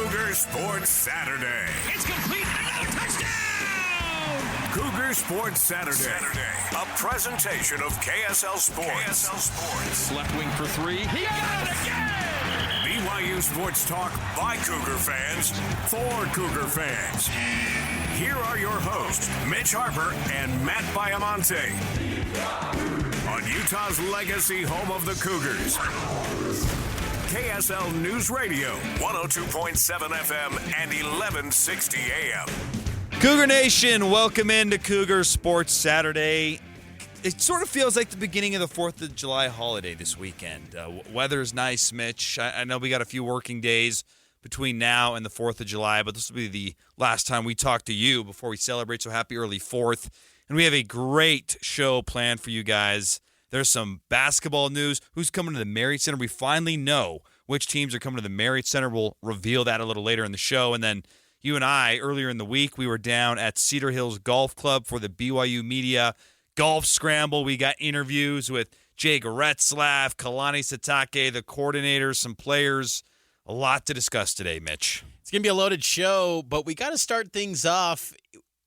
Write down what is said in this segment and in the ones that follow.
Cougar Sports Saturday. It's complete. Another touchdown! Cougar Sports Saturday. A presentation of KSL Sports. Left wing for three. He got it again! BYU Sports Talk by Cougar fans for Cougar fans. Here are your hosts, Mitch Harper and Matt Baiamonte. On Utah's legacy home of the Cougars. KSL News Radio, 102.7 FM and 1160 AM. Cougar Nation, welcome into Cougar Sports Saturday. It sort of feels like the beginning of the 4th of July holiday this weekend. Weather's nice, Mitch. I know we got a few working days between now and the 4th of July, but this will be the last time we talk to you before we celebrate, so happy early 4th. And we have a great show planned for you guys. There's some basketball news. Who's coming to the Marriott Center? We finally know which teams are coming to the Marriott Center. We'll reveal that a little later in the show. And then you and I, earlier in the week, we were down at Cedar Hills Golf Club for the BYU Media Golf Scramble. We got interviews with Jay Goretzlaff, Kalani Sitake, the coordinators, some players. A lot to discuss today, Mitch. It's going to be a loaded show, but we got to start things off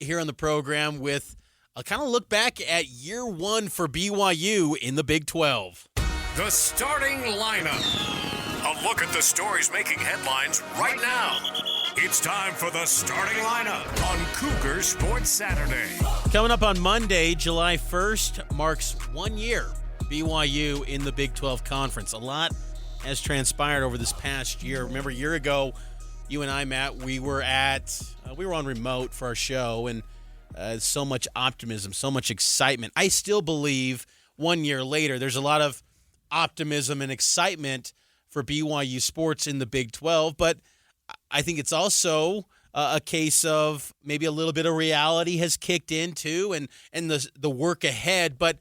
here on the program with a kind of look back at year one for BYU in the Big 12. The starting lineup. A look at the stories making headlines right now. It's time for the starting lineup on Cougar Sports Saturday. Coming up on Monday, July 1st, marks 1 year BYU in the Big 12 Conference. A lot has transpired over this past year. Remember, a year ago, you and I, Matt, we were on remote for our show, and so much optimism, so much excitement. I still believe 1 year later, there's a lot of optimism and excitement for BYU sports in the Big 12, but I think it's also a case of maybe a little bit of reality has kicked in too, and the work ahead. But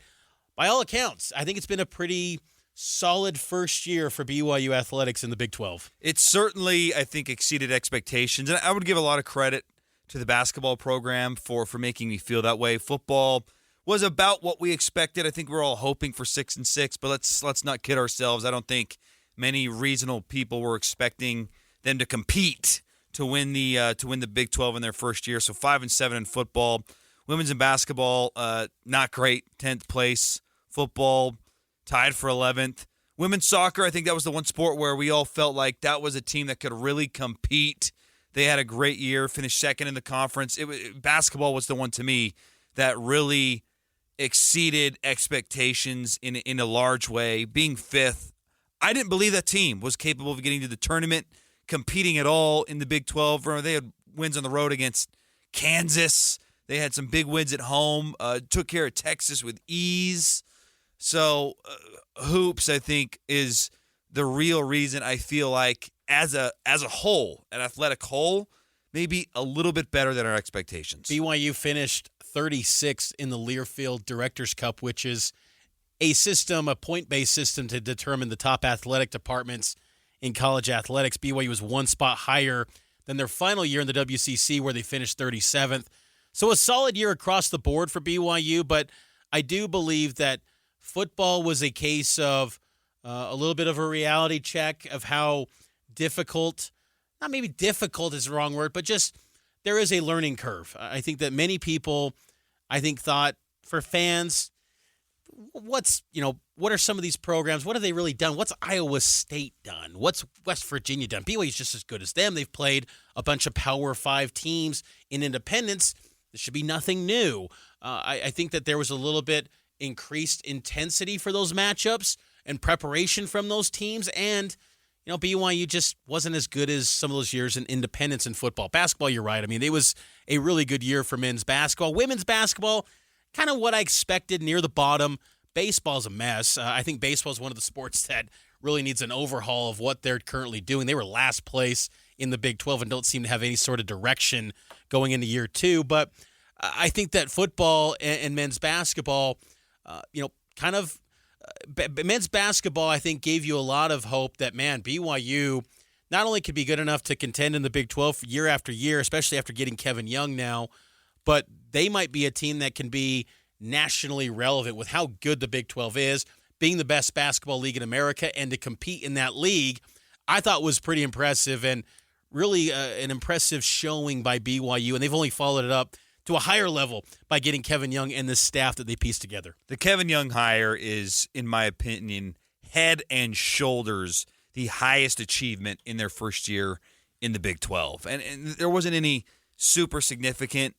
by all accounts, I think it's been a pretty solid first year for BYU athletics in the Big 12. It certainly, I think, exceeded expectations, and I would give a lot of credit to the basketball program for making me feel that way. Football was about what we expected. I think we're all hoping for 6-6, but let's not kid ourselves. I don't think many reasonable people were expecting them to compete to win the Big 12 in their first year. So 5-7 in football. Women's and basketball, not great, 10th place. Football tied for 11th. Women's soccer, I think that was the one sport where we all felt like that was a team that could really compete. They had a great year, finished second in the conference. Basketball was the one to me that really exceeded expectations in a large way. Being fifth, I didn't believe that team was capable of getting to the tournament, competing at all in the Big 12. They had wins on the road against Kansas. They had some big wins at home, took care of Texas with ease. So hoops, I think, is the real reason I feel like as a whole, an athletic whole, maybe a little bit better than our expectations. BYU finished 36th in the Learfield Directors' Cup, which is a point-based system to determine the top athletic departments in college athletics. BYU was one spot higher than their final year in the WCC, where they finished 37th. So a solid year across the board for BYU, but I do believe that football was a case of a little bit of a reality check of how difficult, not maybe difficult is the wrong word, but just there is a learning curve. I think that many people, thought for fans, what are some of these programs? What have they really done? What's Iowa State done? What's West Virginia done? BYU's just as good as them. They've played a bunch of Power 5 teams in independence. This should be nothing new. I think that there was a little bit increased intensity for those matchups and preparation from those teams, and BYU just wasn't as good as some of those years in independence in football. Basketball, you're right. I mean, it was a really good year for men's basketball. Women's basketball, kind of what I expected, near the bottom. Baseball's a mess. I think baseball is one of the sports that really needs an overhaul of what they're currently doing. They were last place in the Big 12 and don't seem to have any sort of direction going into year two. But I think that football and men's basketball, men's basketball, I think, gave you a lot of hope that, man, BYU not only could be good enough to contend in the Big 12 year after year, especially after getting Kevin Young now, but they might be a team that can be nationally relevant with how good the Big 12 is, being the best basketball league in America, and to compete in that league, I thought was pretty impressive. And really an impressive showing by BYU, and they've only followed it up to a higher level by getting Kevin Young and the staff that they pieced together. The Kevin Young hire is, in my opinion, head and shoulders the highest achievement in their first year in the Big 12. And there wasn't any super significant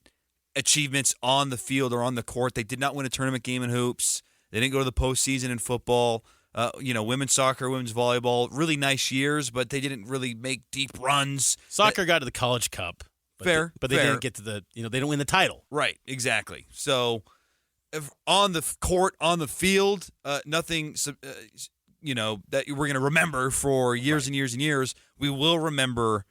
achievements on the field or on the court. They did not win a tournament game in hoops. They didn't go to the postseason in football. Women's soccer, women's volleyball, really nice years, but they didn't really make deep runs. Soccer got to the College Cup. But they didn't get to they didn't win the title. Right, exactly. So on the court, on the field, nothing, that we're going to remember for years and years and years. We will remember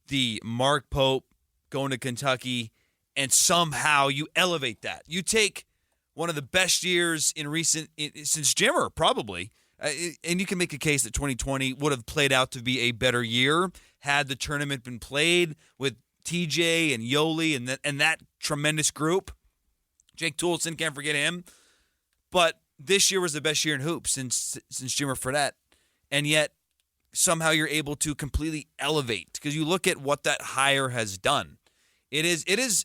the Mark Pope going to Kentucky, and somehow you elevate that. You take one of the best years since Jimmer, probably, and you can make a case that 2020 would have played out to be a better year had the tournament been played with TJ and Yoli and that tremendous group. Jake Toolson, can't forget him. But this year was the best year in hoops since Jimmer Fredette, and yet somehow you're able to completely elevate because you look at what that hire has done. It is.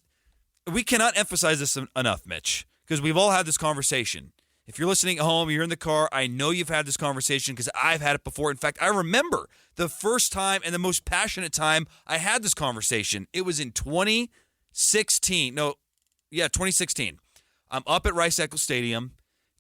We cannot emphasize this enough, Mitch, because we've all had this conversation. If you're listening at home, you're in the car, I know you've had this conversation because I've had it before. In fact, I remember the first time and the most passionate time I had this conversation. It was in 2016. 2016. I'm up at Rice-Eccles Stadium.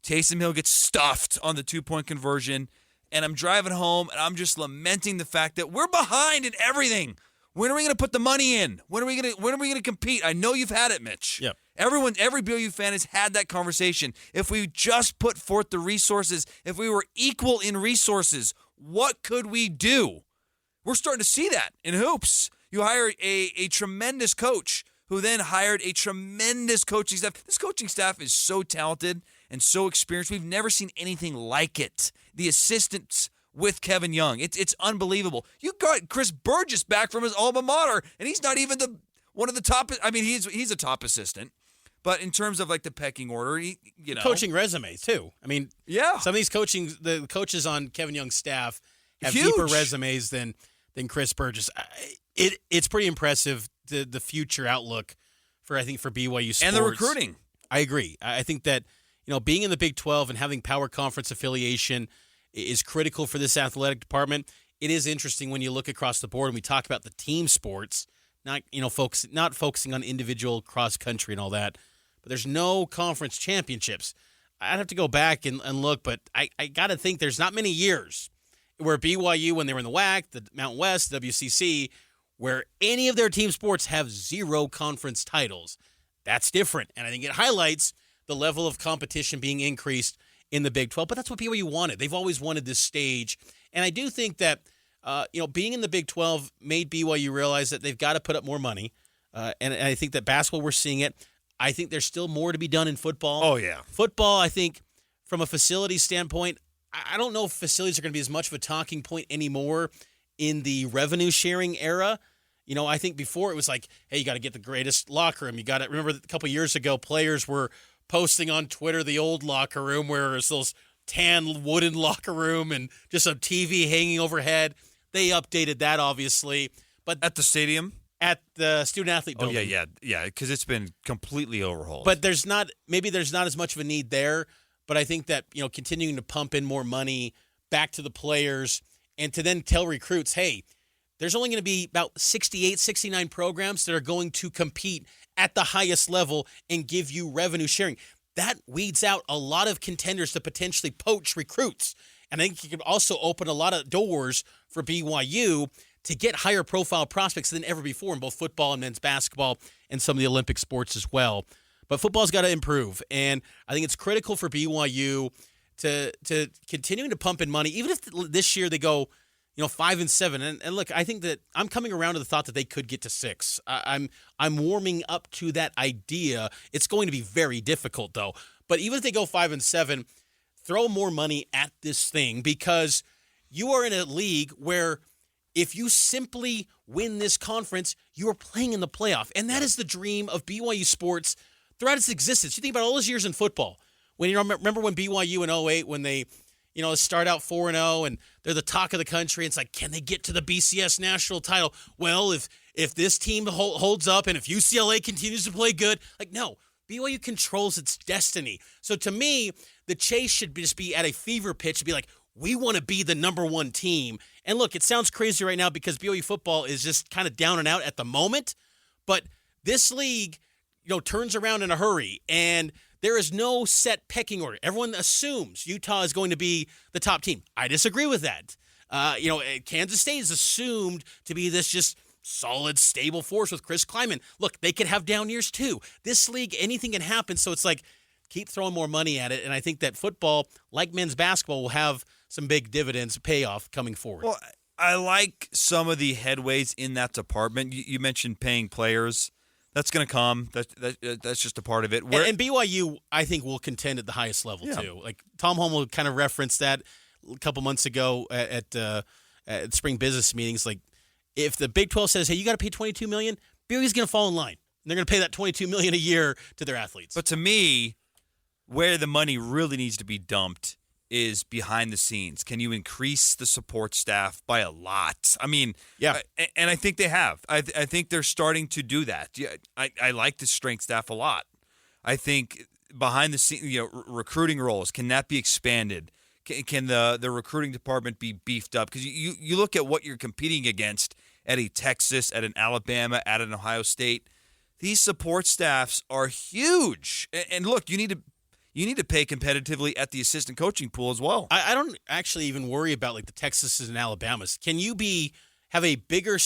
Taysom Hill gets stuffed on the 2-point conversion, and I'm driving home, and I'm just lamenting the fact that we're behind in everything. When are we going to put the money in? When are we going to compete? I know you've had it, Mitch. Yep. Every BYU fan has had that conversation. If we just put forth the resources, if we were equal in resources, what could we do? We're starting to see that in hoops. You hire a tremendous coach who then hired a tremendous coaching staff. This coaching staff is so talented and so experienced. We've never seen anything like it. The assistants with Kevin Young, it's unbelievable. You got Chris Burgess back from his alma mater, and he's not even one of the top. I mean, he's a top assistant. But in terms of like the pecking order, coaching resumes too. I mean, yeah, some of these the coaches on Kevin Young's staff have huge. Deeper resumes than Chris Burgess. It's pretty impressive the future outlook for BYU sports and the recruiting. I agree. I think that being in the Big 12 and having power conference affiliation is critical for this athletic department. It is interesting when you look across the board and we talk about the team sports, not focusing on individual cross country and all that. But there's no conference championships. I'd have to go back and look, but I got to think there's not many years where BYU, when they were in the WAC, the Mountain West, WCC, where any of their team sports have 0 conference titles. That's different, and I think it highlights the level of competition being increased in the Big 12, but that's what BYU wanted. They've always wanted this stage, and I do think that being in the Big 12 made BYU realize that they've got to put up more money, and I think that basketball, we're seeing it. I think there's still more to be done in football. Oh, yeah. Football, I think, from a facility standpoint, I don't know if facilities are going to be as much of a talking point anymore in the revenue-sharing era. I think before it was like, hey, you got to get the greatest locker room. You got to remember a couple years ago, players were posting on Twitter the old locker room where it was those tan wooden locker room and just a TV hanging overhead. They updated that, obviously. But at the stadium? At the student-athlete building. Oh, yeah, because it's been completely overhauled. But there's not as much of a need there. But I think that, continuing to pump in more money back to the players and to then tell recruits, hey, there's only going to be about 68, 69 programs that are going to compete at the highest level and give you revenue sharing. That weeds out a lot of contenders to potentially poach recruits. And I think you could also open a lot of doors for BYU to get higher profile prospects than ever before in both football and men's basketball and some of the Olympic sports as well. But football's got to improve, and I think it's critical for BYU to continuing to pump in money, even if this year they go 5-7. And look, I think that I'm coming around to the thought that they could get to 6. I'm warming up to that idea. It's going to be very difficult though. But even if they go 5-7, throw more money at this thing because you are in a league where if you simply win this conference, you are playing in the playoff. And that is the dream of BYU sports throughout its existence. You think about all those years in football. When remember when BYU in 2008, when they start out 4-0 and they're the talk of the country. It's like, can they get to the BCS national title? Well, if this team holds up and if UCLA continues to play good, like, no, BYU controls its destiny. So to me, the chase should just be at a fever pitch to be like, we want to be the number one team. And look, it sounds crazy right now because BYU football is just kind of down and out at the moment, but this league, turns around in a hurry, and there is no set pecking order. Everyone assumes Utah is going to be the top team. I disagree with that. Kansas State is assumed to be this just solid, stable force with Chris Kleiman. Look, they could have down years too. This league, anything can happen, so it's like, keep throwing more money at it, and I think that football, like men's basketball, will have some big dividends payoff coming forward. Well, I like some of the headways in that department. You mentioned paying players. That's going to come. That's just a part of it. And BYU, I think, will contend at the highest level, too. Like, Tom Holmoe kind of referenced that a couple months ago at spring business meetings. Like, if the Big 12 says, hey, you got to pay $22 million, BYU's going to fall in line. And they're going to pay that $22 million a year to their athletes. But to me, where the money really needs to be dumped is behind the scenes. Can you increase the support staff by a lot? I mean, yeah, and I think they have. I think they're starting to do that. Yeah, I like the strength staff a lot. I think behind the scenes, recruiting roles, can that be expanded? Can the recruiting department be beefed up? Because you look at what you're competing against at a Texas, at an Alabama, at an Ohio State. These support staffs are huge. And look, you need to pay competitively at the assistant coaching pool as well. I don't actually even worry about like the Texases and Alabamas. Can you have a bigger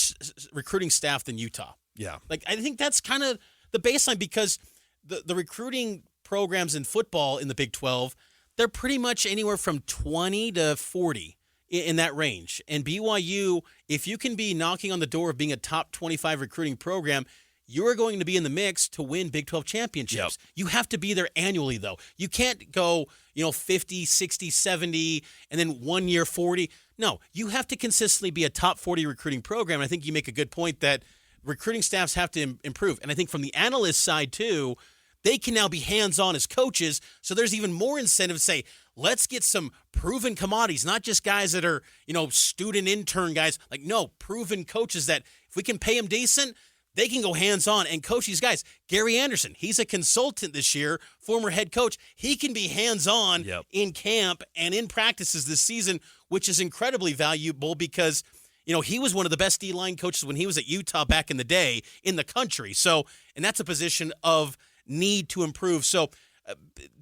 recruiting staff than Utah? Yeah. Like, I think that's kind of the baseline because the recruiting programs in football in the Big 12, they're pretty much anywhere from 20 to 40 in that range. And BYU, if you can be knocking on the door of being a top 25 recruiting program, you are going to be in the mix to win Big 12 championships. Yep. You have to be there annually, though. You can't go, 50, 60, 70, and then 1 year 40. No, you have to consistently be a top 40 recruiting program. And I think you make a good point that recruiting staffs have to improve. And I think from the analyst side, too, they can now be hands-on as coaches, so there's even more incentive to say, let's get some proven commodities, not just guys that are, student intern guys. Like, no, proven coaches that if we can pay them decent, they can go hands-on and coach these guys. Gary Anderson, he's a consultant this year, former head coach. He can be hands-on in camp and in practices this season, which is incredibly valuable because, he was one of the best D-line coaches when he was at Utah back in the day in the country. So, and that's a position of need to improve. So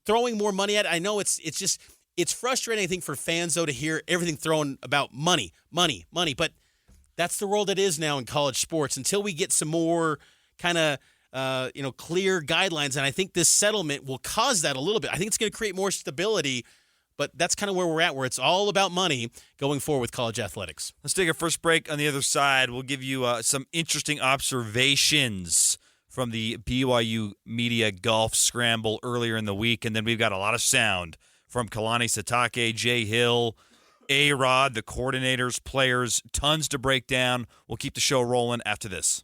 throwing more money at it, I know it's frustrating, I think, for fans, though, to hear everything thrown about money. But that's the world it is now in college sports until we get some more kind of, clear guidelines. And I think this settlement will cause that a little bit. I think it's going to create more stability, but that's kind of where we're at, where it's all about money going forward with college athletics. Let's take our first break. On the other side, we'll give you some interesting observations from the BYU media golf scramble earlier in the week. And then we've got a lot of sound from Kalani Sitake, Jay Hill, A-Rod, the coordinators, players, tons to break down. We'll keep the show rolling after this.